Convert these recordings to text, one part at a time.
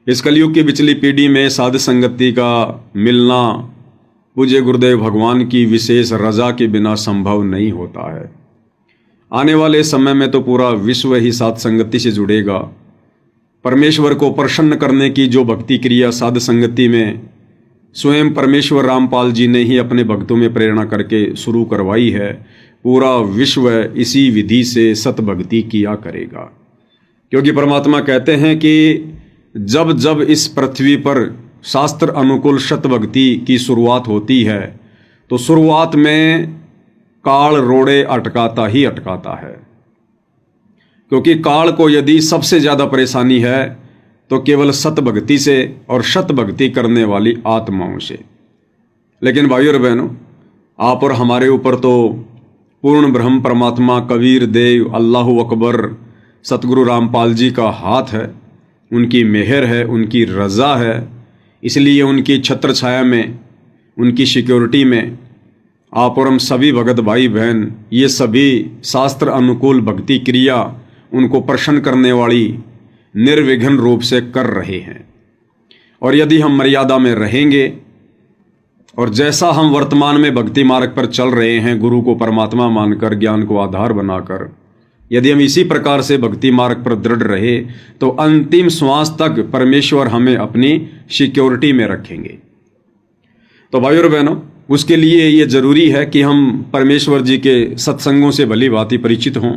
इस कलयुग की पिछली पीढ़ी में साध संगति का मिलना पूज्य गुरुदेव भगवान की विशेष रजा के बिना संभव नहीं होता है। आने वाले समय में तो पूरा विश्व ही साध संगति से जुड़ेगा। परमेश्वर को प्रसन्न करने की जो भक्ति क्रिया साध संगति में स्वयं परमेश्वर रामपाल जी ने ही अपने भक्तों में प्रेरणा करके शुरू करवाई है, पूरा विश्व इसी विधि से सतभक्ति किया करेगा। क्योंकि परमात्मा कहते हैं कि जब जब इस पृथ्वी पर शास्त्र अनुकूल सतभक्ति की शुरुआत होती है तो शुरुआत में काल रोड़े अटकाता ही अटकाता है। क्योंकि काल को यदि सबसे ज़्यादा परेशानी है तो केवल सतभक्ति से और सतभक्ति करने वाली आत्माओं से। लेकिन भाइयों और बहनों, आप और हमारे ऊपर तो पूर्ण ब्रह्म परमात्मा कबीर देव अल्लाहु अकबर सतगुरु रामपाल जी का हाथ है, उनकी मेहर है, उनकी रज़ा है। इसलिए उनकी छत्र छाया में, उनकी सिक्योरिटी में आप और हम सभी भगत भाई बहन ये सभी शास्त्र अनुकूल भक्ति क्रिया उनको प्रसन्न करने वाली निर्विघ्न रूप से कर रहे हैं। और यदि हम मर्यादा में रहेंगे और जैसा हम वर्तमान में भक्ति मार्ग पर चल रहे हैं, गुरु को परमात्मा मानकर, ज्ञान को आधार बनाकर, यदि हम इसी प्रकार से भक्ति मार्ग पर दृढ़ रहे तो अंतिम श्वास तक परमेश्वर हमें अपनी सिक्योरिटी में रखेंगे। तो भाइयों और बहनों, उसके लिए ये जरूरी है कि हम परमेश्वर जी के सत्संगों से भली भांति परिचित हों,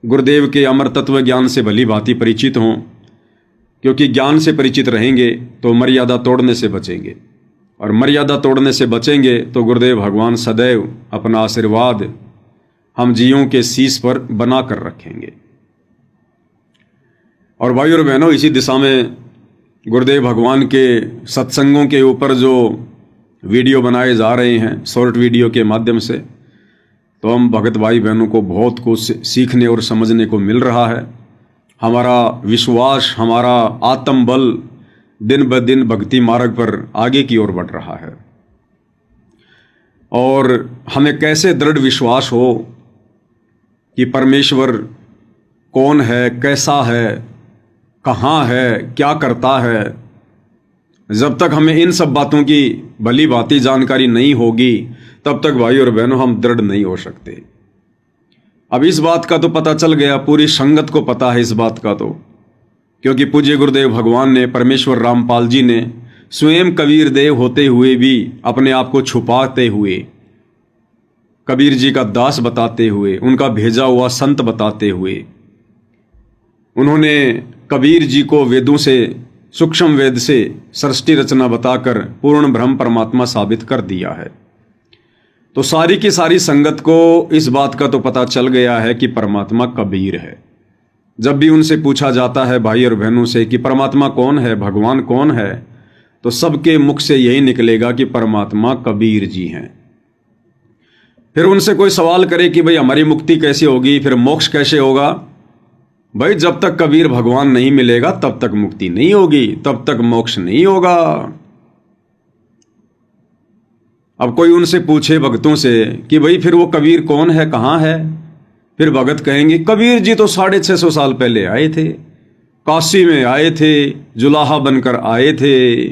गुरुदेव के अमर तत्व ज्ञान से भली भांति परिचित हों। क्योंकि ज्ञान से परिचित रहेंगे तो मर्यादा तोड़ने से बचेंगे, और मर्यादा तोड़ने से बचेंगे तो गुरुदेव भगवान सदैव अपना आशीर्वाद हम जीवों के शीश पर बना कर रखेंगे। और भाइयों और बहनों, इसी दिशा में गुरुदेव भगवान के सत्संगों के ऊपर जो वीडियो बनाए जा रहे हैं शॉर्ट वीडियो के माध्यम से, तो हम भगत भाई बहनों को बहुत कुछ सीखने और समझने को मिल रहा है। हमारा विश्वास, हमारा आत्मबल दिन ब दिन भक्ति मार्ग पर आगे की ओर बढ़ रहा है। और हमें कैसे दृढ़ विश्वास हो कि परमेश्वर कौन है, कैसा है, कहाँ है, क्या करता है, जब तक हमें इन सब बातों की भली भांति जानकारी नहीं होगी तब तक भाई और बहनों हम दृढ़ नहीं हो सकते। अब इस बात का तो पता चल गया, पूरी संगत को पता है इस बात का, तो क्योंकि पूज्य गुरुदेव भगवान ने, परमेश्वर रामपाल जी ने स्वयं कबीर देव होते हुए भी अपने आप को छुपाते हुए, कबीर जी का दास बताते हुए, उनका भेजा हुआ संत बताते हुए, उन्होंने कबीर जी को वेदों से, सूक्ष्म वेद से सृष्टि रचना बताकर पूर्ण ब्रह्म परमात्मा साबित कर दिया है। तो सारी की सारी संगत को इस बात का तो पता चल गया है कि परमात्मा कबीर है। जब भी उनसे पूछा जाता है भाई और बहनों से कि परमात्मा कौन है, भगवान कौन है, तो सबके मुख से यही निकलेगा कि परमात्मा कबीर जी हैं। फिर उनसे कोई सवाल करे कि भाई हमारी मुक्ति कैसे होगी, फिर मोक्ष कैसे होगा? भाई जब तक कबीर भगवान नहीं मिलेगा तब तक मुक्ति नहीं होगी, तब तक मोक्ष नहीं होगा। अब कोई उनसे पूछे भक्तों से कि भाई फिर वो कबीर कौन है, कहाँ है, फिर भगत कहेंगे कबीर जी तो 650 साल पहले आए थे, काशी में आए थे, जुलाहा बनकर आए थे।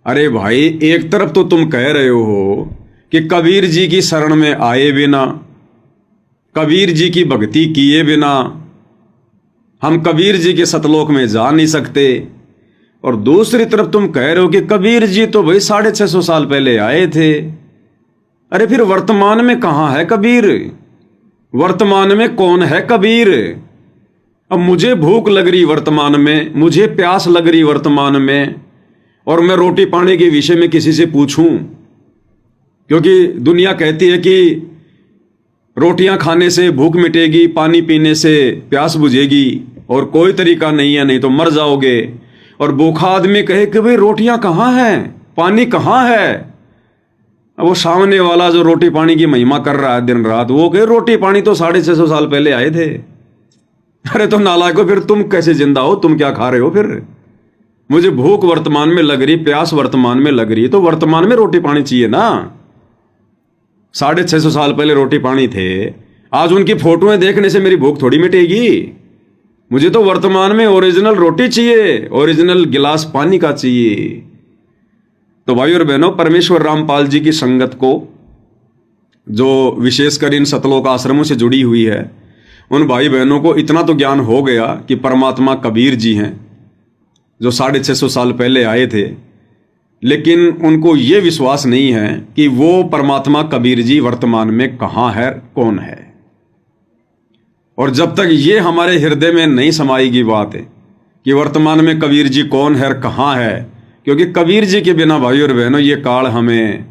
अरे भाई, एक तरफ तो तुम कह रहे हो कि कबीर जी की शरण में आए बिना, कबीर जी की भक्ति किए बिना हम कबीर जी के सतलोक में जा नहीं सकते, और दूसरी तरफ तुम कह रहे हो कि कबीर जी तो भाई 650 साल पहले आए थे। अरे फिर वर्तमान में कहाँ है कबीर? वर्तमान में कौन है कबीर? अब मुझे भूख लग रही वर्तमान में, मुझे प्यास लग रही वर्तमान में, और मैं रोटी पानी के विषय में किसी से पूछूं, क्योंकि दुनिया कहती है कि रोटियां खाने से भूख मिटेगी, पानी पीने से प्यास बुझेगी, और कोई तरीका नहीं है, नहीं तो मर जाओगे। और भूखा आदमी कहे कि भाई रोटियां कहाँ हैं, पानी कहाँ है? अब वो सामने वाला जो रोटी पानी की महिमा कर रहा है दिन रात, वो कहे रोटी पानी तो 650 साल पहले आए थे। अरे तो नालायको, फिर तुम कैसे जिंदा हो? तुम क्या खा रहे हो? फिर मुझे भूख वर्तमान में लग रही, प्यास वर्तमान में लग रही, तो वर्तमान में रोटी पानी चाहिए ना। 650 साल पहले रोटी पानी थे, आज उनकी फोटोएं देखने से मेरी भूख थोड़ी मिटेगी। मुझे तो वर्तमान में ओरिजिनल रोटी चाहिए, ओरिजिनल गिलास पानी का चाहिए। तो भाई और बहनों, परमेश्वर रामपाल जी की संगत को, जो विशेषकर इन सतलोक आश्रमों से जुड़ी हुई है, उन भाई बहनों को इतना तो ज्ञान हो गया कि परमात्मा कबीर जी हैं, जो 650 साल पहले आए थे। लेकिन उनको ये विश्वास नहीं है कि वो परमात्मा कबीर जी वर्तमान में कहाँ है, कौन है। और जब तक ये हमारे हृदय में नहीं समाएगी बात है कि वर्तमान में कबीर जी कौन है और कहाँ है, क्योंकि कबीर जी के बिना भाई और बहनों ये काल हमें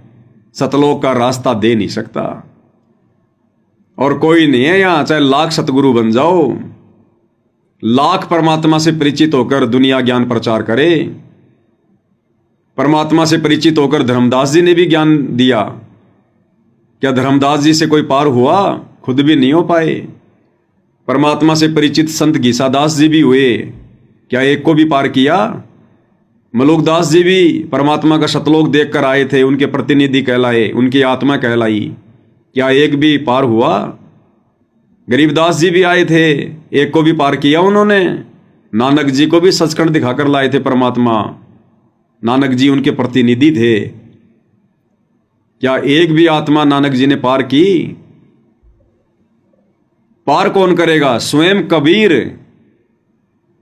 सतलोक का रास्ता दे नहीं सकता। और कोई नहीं है यहाँ, चाहे लाख सतगुरु बन जाओ, लाख परमात्मा से परिचित होकर दुनिया ज्ञान प्रचार करे। परमात्मा से परिचित होकर धर्मदास जी ने भी ज्ञान दिया। क्या धर्मदास जी से कोई पार हुआ? खुद भी नहीं हो पाए। परमात्मा से परिचित संत गीसादास जी भी हुए, क्या एक को भी पार किया? मलुकदास जी भी परमात्मा का शतलोक देख कर आए थे, उनके प्रतिनिधि कहलाए, उनकी आत्मा कहलाई, क्या एक भी पार हुआ? गरीबदास जी भी आए थे, एक को भी पार किया उन्होंने? नानक जी को भी सचखंड दिखाकर लाए थे परमात्मा, नानक जी उनके प्रतिनिधि थे, क्या एक भी आत्मा नानक जी ने पार की? पार कौन करेगा? स्वयं कबीर।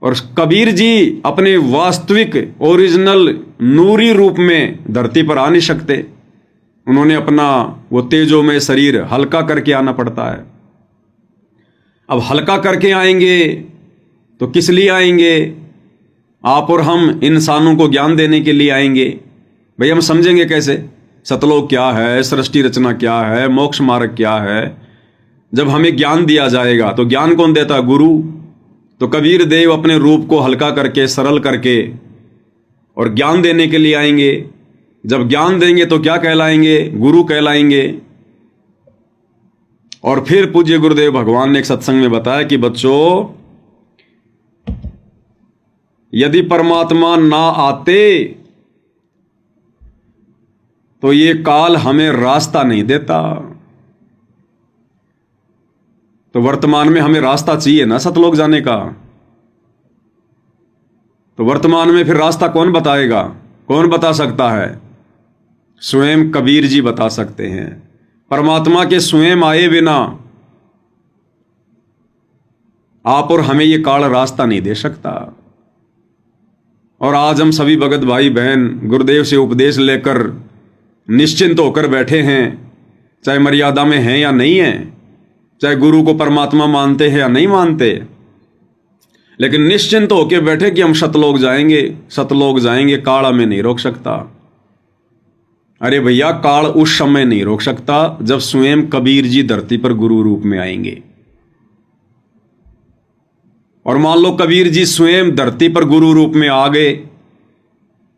और कबीर जी अपने वास्तविक ओरिजिनल नूरी रूप में धरती पर आ नहीं सकते। उन्होंने अपना वो तेजोमय शरीर हल्का करके आना पड़ता है। अब हल्का करके आएंगे तो किस लिए आएंगे? आप और हम इंसानों को ज्ञान देने के लिए आएंगे। भाई हम समझेंगे कैसे सतलोक क्या है, सृष्टि रचना क्या है, मोक्ष मार्ग क्या है? जब हमें ज्ञान दिया जाएगा तो ज्ञान कौन देता? गुरु। तो कबीर देव अपने रूप को हल्का करके, सरल करके और ज्ञान देने के लिए आएंगे। जब ज्ञान देंगे तो क्या कहलाएंगे? गुरु कहलाएंगे। और फिर पूज्य गुरुदेव भगवान ने एक सत्संग में बताया कि बच्चों, यदि परमात्मा ना आते तो ये काल हमें रास्ता नहीं देता। तो वर्तमान में हमें रास्ता चाहिए ना सतलोक जाने का। तो वर्तमान में फिर रास्ता कौन बताएगा? कौन बता सकता है? स्वयं कबीर जी बता सकते हैं। परमात्मा के स्वयं आए बिना आप और हमें ये काल रास्ता नहीं दे सकता। और आज हम सभी भगत भाई बहन गुरुदेव से उपदेश लेकर निश्चिंत होकर बैठे हैं, चाहे मर्यादा में हैं या नहीं हैं, चाहे गुरु को परमात्मा मानते हैं या नहीं मानते, लेकिन निश्चिंत होकर बैठे कि हम सतलोक जाएंगे, सतलोक जाएंगे, काल हमें नहीं रोक सकता। अरे भैया, काल उस समय नहीं रोक सकता जब स्वयं कबीर जी धरती पर गुरु रूप में आएंगे। और मान लो कबीर जी स्वयं धरती पर गुरु रूप में आ गए,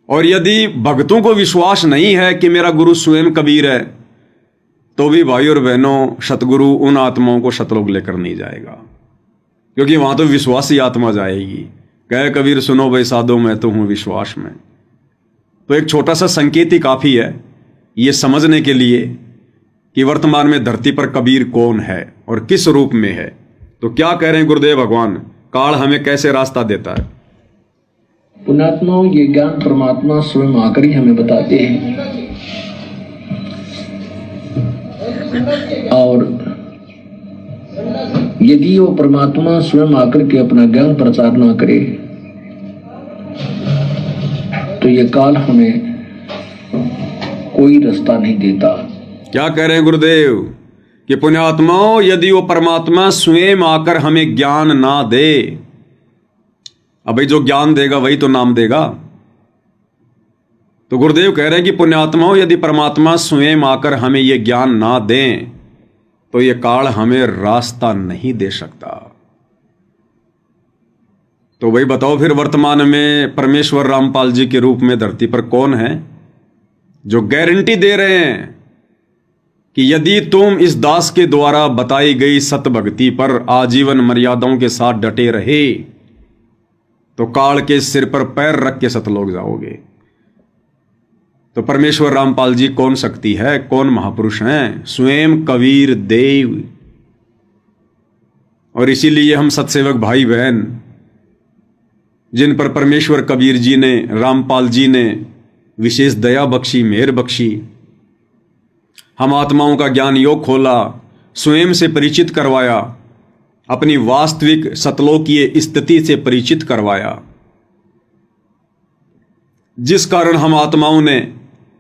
और यदि भक्तों को विश्वास नहीं है कि मेरा गुरु स्वयं कबीर है, तो भी भाई और बहनों, सतगुरु उन आत्माओं को सतलोक लेकर नहीं जाएगा, क्योंकि वहां तो विश्वासी आत्मा जाएगी। कहे कबीर सुनो भाई साधो, मैं तो हूं विश्वास में। तो एक छोटा सा संकेत ही काफी है ये समझने के लिए कि वर्तमान में धरती पर कबीर कौन है और किस रूप में है। तो क्या कह रहे हैं गुरुदेव भगवान, काल हमें कैसे रास्ता देता है? पुण्यात्माओं, ये ज्ञान परमात्मा स्वयं आकर ही हमें बताते हैं। और यदि वो परमात्मा स्वयं आकर के अपना ज्ञान प्रचार ना करे तो ये काल हमें कोई रास्ता नहीं देता। क्या कह रहे हैं गुरुदेव कि पुण्यात्माओं, यदि वो परमात्मा स्वयं आकर हमें ज्ञान ना दे, अब भाई जो ज्ञान देगा वही तो नाम देगा। तो गुरुदेव कह रहे हैं कि पुण्यात्माओं, यदि परमात्मा स्वयं आकर हमें ये ज्ञान ना दें तो ये काल हमें रास्ता नहीं दे सकता। तो भाई बताओ फिर वर्तमान में परमेश्वर रामपाल जी के रूप में धरती पर कौन है जो गारंटी दे रहे हैं कि यदि तुम इस दास के द्वारा बताई गई सत भक्ति पर आजीवन मर्यादाओं के साथ डटे रहे तो काल के सिर पर पैर रख के सतलोक जाओगे। तो परमेश्वर रामपाल जी कौन शक्ति है, कौन महापुरुष हैं? स्वयं कबीर देव। और इसीलिए हम सत्सेवक भाई बहन जिन पर परमेश्वर कबीर जी ने, रामपाल जी ने विशेष दया बख्शी, मेहर बख्शी। हम आत्माओं का ज्ञान योग खोला, स्वयं से परिचित करवाया, अपनी वास्तविक सतलोकीय स्थिति से परिचित करवाया, जिस कारण हम आत्माओं ने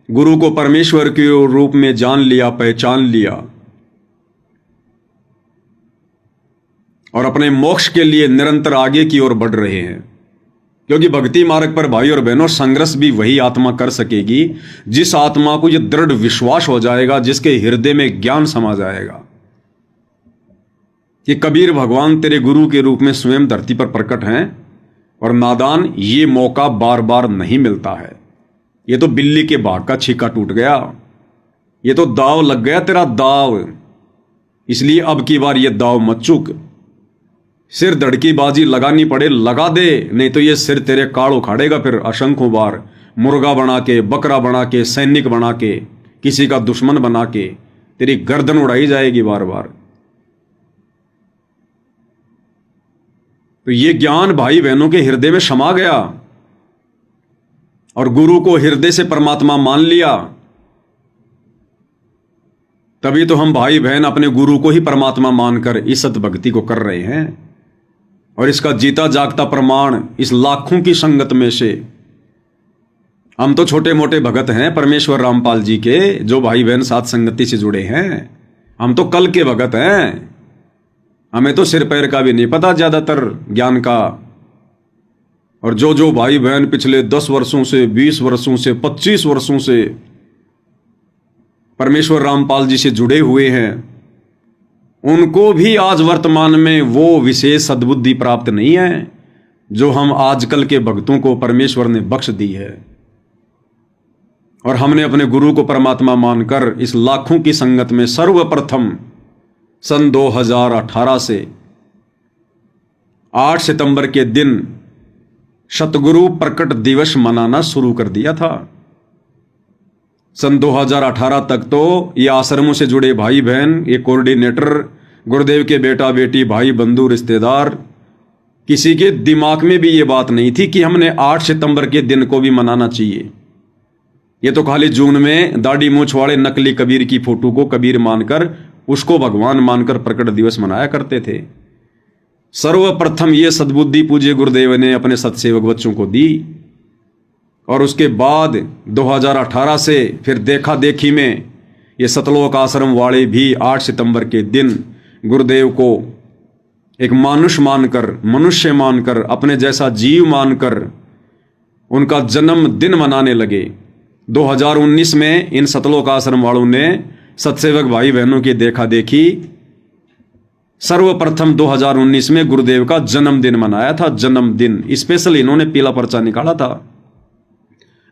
गुरु को परमेश्वर के रूप में जान लिया, पहचान लिया और अपने मोक्ष के लिए निरंतर आगे की ओर बढ़ रहे हैं। क्योंकि भक्ति मार्ग पर भाई और बहनों, संघर्ष भी वही आत्मा कर सकेगी जिस आत्मा को यह दृढ़ विश्वास हो जाएगा, जिसके हृदय में ज्ञान समा जाएगा कि कबीर भगवान तेरे गुरु के रूप में स्वयं धरती पर प्रकट हैं और नादान, ये मौका बार बार नहीं मिलता है। ये तो बिल्ली के भाग का छीका टूट गया, ये तो दाव लग गया तेरा दाव, इसलिए अब की बार ये दाव मत चूक। सिर धड़की बाजी लगानी पड़े लगा दे, नहीं तो ये सिर तेरे काड़ उखाड़ेगा फिर असंख्यों बार। मुर्गा बना के, बकरा बना के, सैनिक बना के, किसी का दुश्मन बना के तेरी गर्दन उड़ाई जाएगी बार बार। तो ये ज्ञान भाई बहनों के हृदय में समा गया और गुरु को हृदय से परमात्मा मान लिया। तभी तो हम भाई बहन अपने गुरु को ही परमात्मा मानकर इस सत भक्ति को कर रहे हैं। और इसका जीता जागता प्रमाण इस लाखों की संगत में से हम तो छोटे मोटे भगत हैं परमेश्वर रामपाल जी के, जो भाई बहन साथ संगति से जुड़े हैं। हम तो कल के भगत हैं, हमें तो सिर पैर का भी नहीं पता ज्यादातर ज्ञान का। और जो भाई बहन पिछले 10 वर्षों से, 20 वर्षों से, 25 वर्षों से परमेश्वर रामपाल जी से जुड़े हुए हैं, उनको भी आज वर्तमान में वो विशेष सद्बुद्धि प्राप्त नहीं है जो हम आजकल के भक्तों को परमेश्वर ने बख्श दी है। और हमने अपने गुरु को परमात्मा मानकर इस लाखों की संगत में सर्वप्रथम सन 2018 से 8 सितंबर के दिन सतगुरु प्रकट दिवस मनाना शुरू कर दिया था। सन 2018 तक तो ये आश्रमों से जुड़े भाई बहन, ये कोऑर्डिनेटर, गुरुदेव के बेटा बेटी, भाई बंधु, रिश्तेदार, किसी के दिमाग में भी ये बात नहीं थी कि हमने 8 सितंबर के दिन को भी मनाना चाहिए। ये तो खाली जून में दाढ़ी मूंछ वाले नकली कबीर की फोटो को कबीर मानकर, उसको भगवान मानकर प्रकट दिवस मनाया करते थे। सर्वप्रथम ये सद्बुद्धि पूज्य गुरुदेव ने अपने सत्सेवक बच्चों को दी। और उसके बाद 2018 से फिर देखा देखी में ये सतलोक आश्रम वाले भी 8 सितंबर के दिन गुरुदेव को एक मानुष मानकर, मनुष्य मानकर, अपने जैसा जीव मानकर उनका जन्मदिन मनाने लगे। 2019 में इन सतलोक आश्रम वालों ने सत्सेवक भाई बहनों की देखा देखी सर्वप्रथम 2019 में गुरुदेव का जन्मदिन मनाया था। जन्मदिन स्पेशल इन्होंने पीला पर्चा निकाला था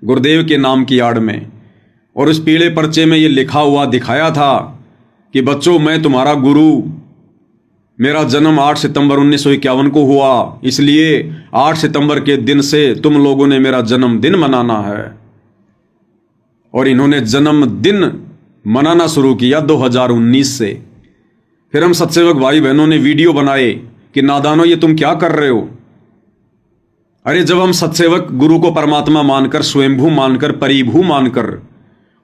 गुरुदेव के नाम की आड़ में, और उस पीले पर्चे में ये लिखा हुआ दिखाया था कि बच्चों, मैं तुम्हारा गुरु, मेरा जन्म 8 सितंबर 1951 को हुआ, इसलिए 8 सितंबर के दिन से तुम लोगों ने मेरा जन्मदिन मनाना है। और इन्होंने जन्मदिन मनाना शुरू किया 2019 से। फिर हम सत्सेवक भाई बहनों ने वीडियो बनाए कि नादानो, ये तुम क्या कर रहे हो? अरे जब हम सत्सेवक गुरु को परमात्मा मानकर, स्वयंभू मानकर, परिभू मानकर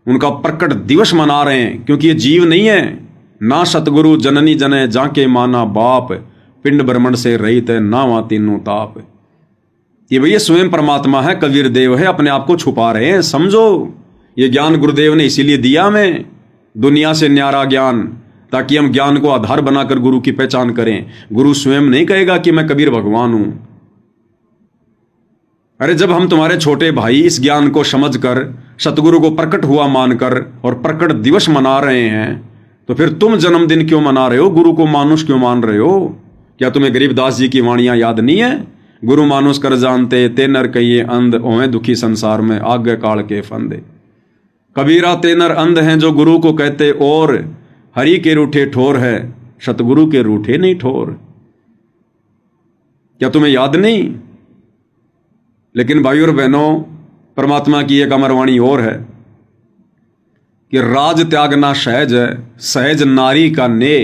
उनका प्रकट दिवस मना रहे हैं, क्योंकि ये जीव नहीं है ना, सतगुरु जननी जने जाके माना बाप, पिंड ब्रह्मण से रहित है ना वहां तीनों ताप। ये भैया स्वयं परमात्मा है, कबीर देव है, अपने आप को छुपा रहे हैं। समझो, ये ज्ञान गुरुदेव ने इसीलिए दिया हमें, दुनिया से न्यारा ज्ञान, ताकि हम ज्ञान को आधार बनाकर गुरु की पहचान करें। गुरु स्वयं नहीं कहेगा कि मैं कबीर भगवान हूं। अरे जब हम तुम्हारे छोटे भाई इस ज्ञान को समझकर सतगुरु को प्रकट हुआ मानकर और प्रकट दिवस मना रहे हैं, तो फिर तुम जन्मदिन क्यों मना रहे हो? गुरु को मानुष क्यों मान रहे हो? क्या तुम्हें गरीबदास जी की वाणियां याद नहीं है? गुरु मानुष कर जानते ते नर कहिए अंध, ओहे दुखी संसार में आगे काल के फंदे। कबीरा ते नर अंध हैं जो गुरु को कहते, और हरि के रूठे ठोर है, सतगुरु के रूठे नहीं ठोर। क्या तुम्हें याद नहीं? लेकिन भाई और बहनों, परमात्मा की एक अमरवाणी और है कि राज त्यागना सहज है, सहज नारी का ने,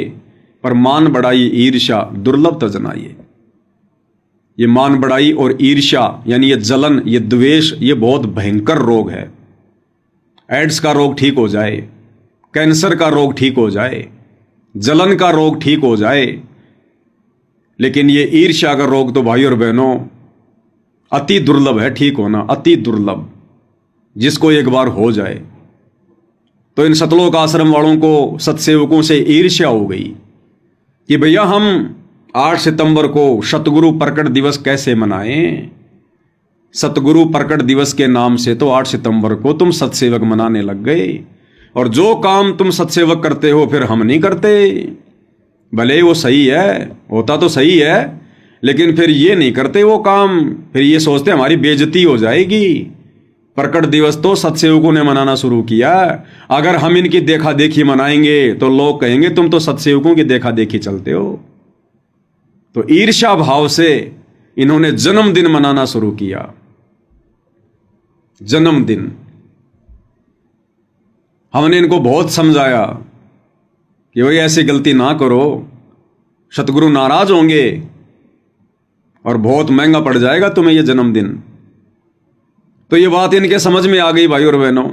पर मान बढ़ाई ईर्ष्या दुर्लभ तजनाइए। ये मान बढ़ाई और ईर्ष्या यानी ये जलन, ये द्वेष, ये बहुत भयंकर रोग है। एड्स का रोग ठीक हो जाए, कैंसर का रोग ठीक हो जाए, जलन का रोग ठीक हो जाए, लेकिन ये ईर्ष्या का रोग तो भाई और बहनों अति दुर्लभ है ठीक होना, अति दुर्लभ। जिसको एक बार हो जाए तो इन सतलोक आश्रम वालों को, सत्सेवकों से ईर्ष्या हो गई कि भैया हम 8 सितंबर को सतगुरु प्रकट दिवस कैसे मनाएं। सतगुरु प्रकट दिवस के नाम से तो 8 सितंबर को तुम सत्सेवक मनाने लग गए, और जो काम तुम सत्सेवक करते हो फिर हम नहीं करते। भले वो सही है, होता तो सही है, लेकिन फिर ये नहीं करते वो काम, फिर ये सोचते हमारी बेइज्जती हो जाएगी। प्रकट दिवस तो सत्सेवकों ने मनाना शुरू किया, अगर हम इनकी देखा देखी मनाएंगे तो लोग कहेंगे तुम तो सत्सेवकों की देखा देखी चलते हो। तो ईर्ष्या भाव से इन्होंने जन्मदिन मनाना शुरू किया। जन्मदिन हमने इनको बहुत समझाया कि भाई ऐसी गलती ना करो, सतगुरु नाराज होंगे और बहुत महंगा पड़ जाएगा तुम्हें ये जन्मदिन। तो ये बात इनके समझ में आ गई भाई और बहनों,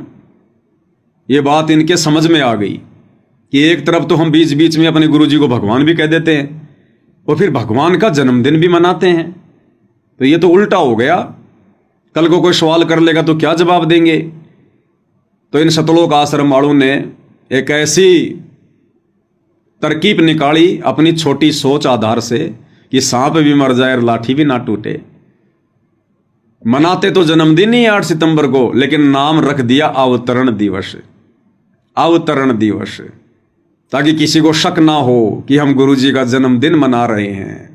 ये बात इनके समझ में आ गई कि एक तरफ तो हम बीच बीच में अपने गुरुजी को भगवान भी कह देते हैं और फिर भगवान का जन्मदिन भी मनाते हैं, तो ये तो उल्टा हो गया। कल को कोई सवाल कर लेगा तो क्या जवाब देंगे। तो इन सतलोक आश्रम वालों ने एक ऐसी तरकीब निकाली अपनी छोटी सोच आधार से कि सांप भी मर जाए और लाठी भी ना टूटे। मनाते तो जन्मदिन ही 8 सितंबर को, लेकिन नाम रख दिया अवतरण दिवस। अवतरण दिवस, ताकि किसी को शक ना हो कि हम गुरुजी का जन्मदिन मना रहे हैं।